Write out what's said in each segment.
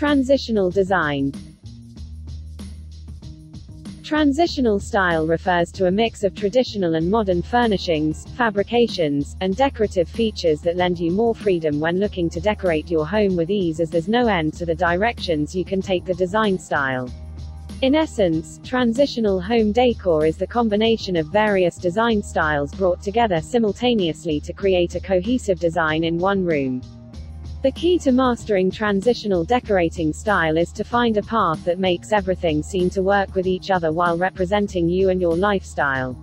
Transitional design. Transitional style refers to a mix of traditional and modern furnishings, fabrications, and decorative features that lend you more freedom when looking to decorate your home with ease, as there's no end to the directions you can take the design style. In essence, transitional home decor is the combination of various design styles brought together simultaneously to create a cohesive design in one room. The key to mastering transitional decorating style is to find a path that makes everything seem to work with each other while representing you and your lifestyle.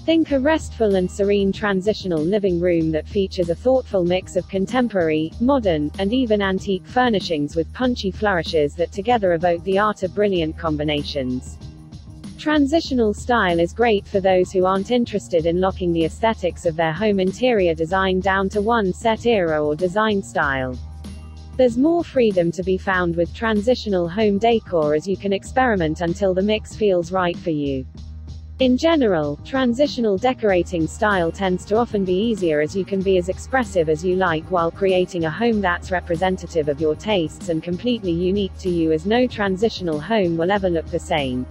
Think a restful and serene transitional living room that features a thoughtful mix of contemporary, modern, and even antique furnishings with punchy flourishes that together evoke the art of brilliant combinations. Transitional style is great for those who aren't interested in locking the aesthetics of their home interior design down to one set era or design style. There's more freedom to be found with transitional home decor, as you can experiment until the mix feels right for you. In general, transitional decorating style tends to often be easier, as you can be as expressive as you like while creating a home that's representative of your tastes and completely unique to you, as no transitional home will ever look the same.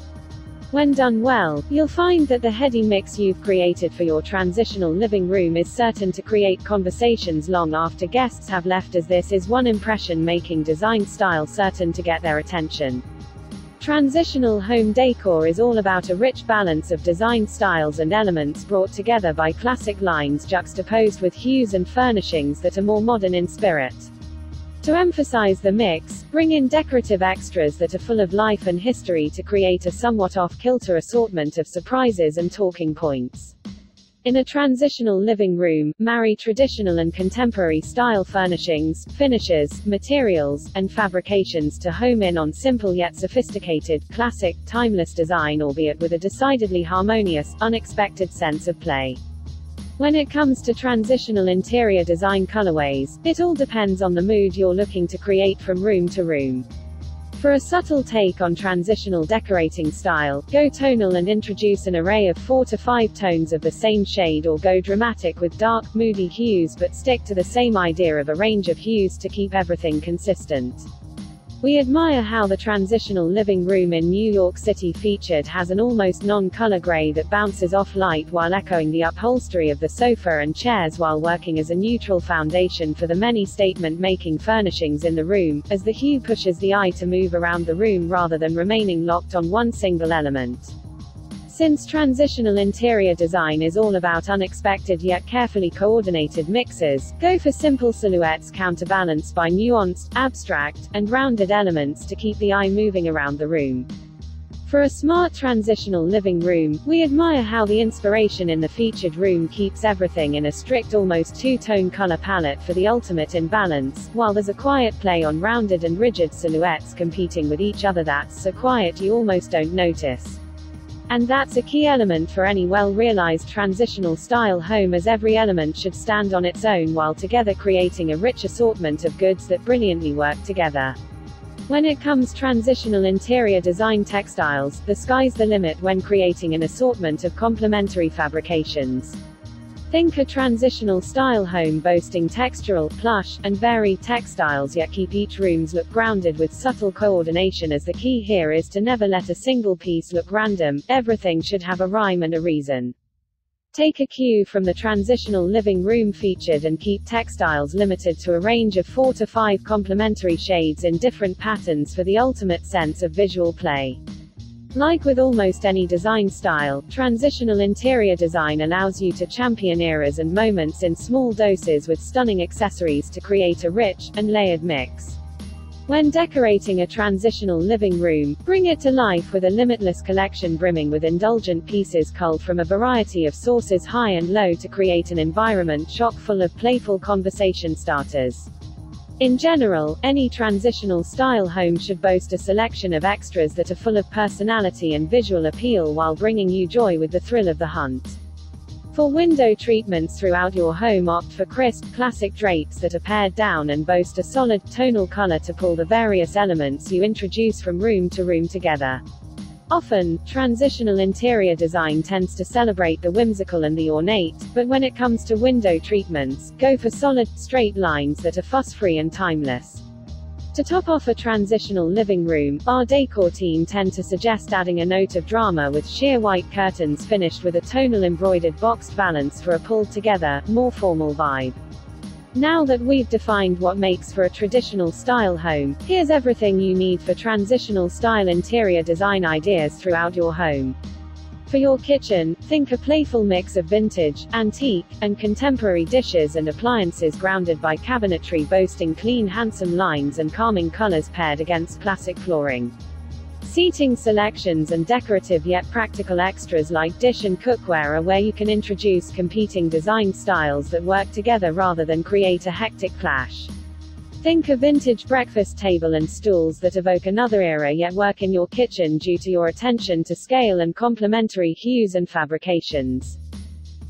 When done well, you'll find that the heady mix you've created for your transitional living room is certain to create conversations long after guests have left, as this is one impression-making design style certain to get their attention. Transitional home decor is all about a rich balance of design styles and elements brought together by classic lines juxtaposed with hues and furnishings that are more modern in spirit. To emphasize the mix, bring in decorative extras that are full of life and history to create a somewhat off-kilter assortment of surprises and talking points. In a transitional living room, marry traditional and contemporary style furnishings, finishes, materials, and fabrications to home in on simple yet sophisticated, classic, timeless design, albeit with a decidedly harmonious, unexpected sense of play. When it comes to transitional interior design colorways, it all depends on the mood you're looking to create from room to room. For a subtle take on transitional decorating style, go tonal and introduce an array of 4 to 5 tones of the same shade, or go dramatic with dark, moody hues but stick to the same idea of a range of hues to keep everything consistent. We admire how the transitional living room in New York City featured has an almost non-color gray that bounces off light while echoing the upholstery of the sofa and chairs, while working as a neutral foundation for the many statement-making furnishings in the room, as the hue pushes the eye to move around the room rather than remaining locked on one single element. Since transitional interior design is all about unexpected yet carefully coordinated mixes, go for simple silhouettes counterbalanced by nuanced, abstract, and rounded elements to keep the eye moving around the room. For a smart transitional living room, we admire how the inspiration in the featured room keeps everything in a strict, almost two-tone color palette for the ultimate in balance, while there's a quiet play on rounded and rigid silhouettes competing with each other that's so quiet you almost don't notice. And that's a key element for any well-realized transitional style home, as every element should stand on its own while together creating a rich assortment of goods that brilliantly work together. When it comes transitional interior design textiles, the sky's the limit when creating an assortment of complementary fabrications. Think a transitional style home boasting textural, plush, and varied textiles, yet keep each room's look grounded with subtle coordination, as the key here is to never let a single piece look random. Everything should have a rhyme and a reason. Take a cue from the transitional living room featured and keep textiles limited to a range of 4 to 5 complementary shades in different patterns for the ultimate sense of visual play. Like with almost any design style, transitional interior design allows you to champion eras and moments in small doses with stunning accessories to create a rich and layered mix. When decorating a transitional living room, bring it to life with a limitless collection brimming with indulgent pieces culled from a variety of sources high and low to create an environment chock full of playful conversation starters. In general, any transitional style home should boast a selection of extras that are full of personality and visual appeal while bringing you joy with the thrill of the hunt. For window treatments throughout your home, opt for crisp, classic drapes that are pared down and boast a solid, tonal color to pull the various elements you introduce from room to room together. Often, transitional interior design tends to celebrate the whimsical and the ornate, but when it comes to window treatments, go for solid, straight lines that are fuss-free and timeless. To top off a transitional living room, our decor team tend to suggest adding a note of drama with sheer white curtains finished with a tonal embroidered boxed valance for a pulled-together, more formal vibe. Now that we've defined what makes for a traditional style home, here's everything you need for transitional style interior design ideas throughout your home. For your kitchen, think a playful mix of vintage, antique, and contemporary dishes and appliances grounded by cabinetry boasting clean handsome lines and calming colors paired against classic flooring. Seating selections and decorative yet practical extras like dish and cookware are where you can introduce competing design styles that work together rather than create a hectic clash. Think a vintage breakfast table and stools that evoke another era yet work in your kitchen due to your attention to scale and complementary hues and fabrications.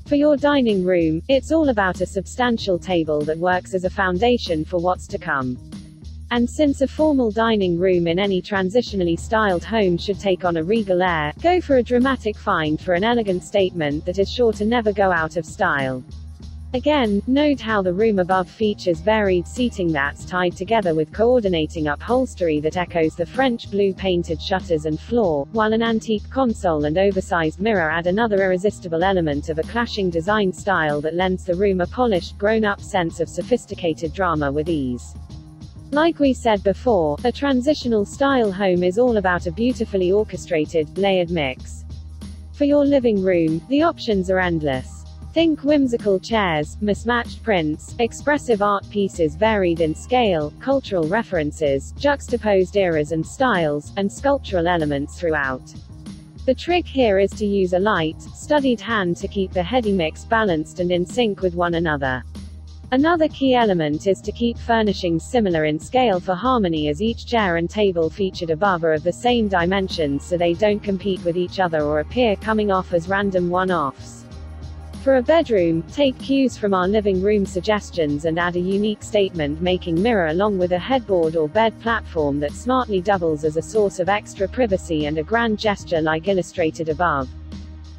For your dining room, it's all about a substantial table that works as a foundation for what's to come. And since a formal dining room in any transitionally styled home should take on a regal air, go for a dramatic find for an elegant statement that is sure to never go out of style. Again, note how the room above features varied seating that's tied together with coordinating upholstery that echoes the French blue painted shutters and floor, while an antique console and oversized mirror add another irresistible element of a clashing design style that lends the room a polished, grown-up sense of sophisticated drama with ease. Like we said before, a transitional style home is all about a beautifully orchestrated, layered mix. For your living room, the options are endless. Think whimsical chairs, mismatched prints, expressive art pieces varied in scale, cultural references, juxtaposed eras and styles, and sculptural elements throughout. The trick here is to use a light, studied hand to keep the heady mix balanced and in sync with one another. Another key element is to keep furnishings similar in scale for harmony, as each chair and table featured above are of the same dimensions so they don't compete with each other or appear coming off as random one-offs. For a bedroom, take cues from our living room suggestions and add a unique statement-making mirror along with a headboard or bed platform that smartly doubles as a source of extra privacy and a grand gesture like illustrated above.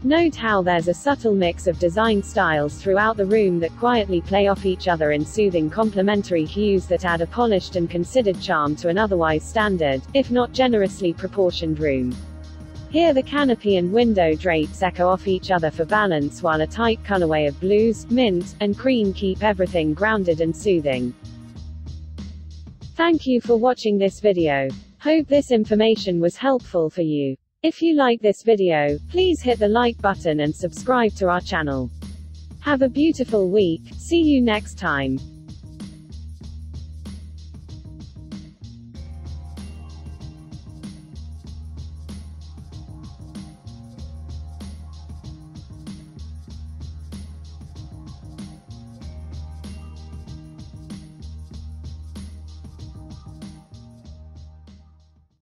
Note how there's a subtle mix of design styles throughout the room that quietly play off each other in soothing complementary hues that add a polished and considered charm to an otherwise standard, if not generously proportioned room. Here the canopy and window drapes echo off each other for balance, while a tight colorway of blues, mint, and cream keep everything grounded and soothing. Thank you for watching this video. Hope this information was helpful for you. If you like this video, please hit the like button and subscribe to our channel. Have a beautiful week. See you next time.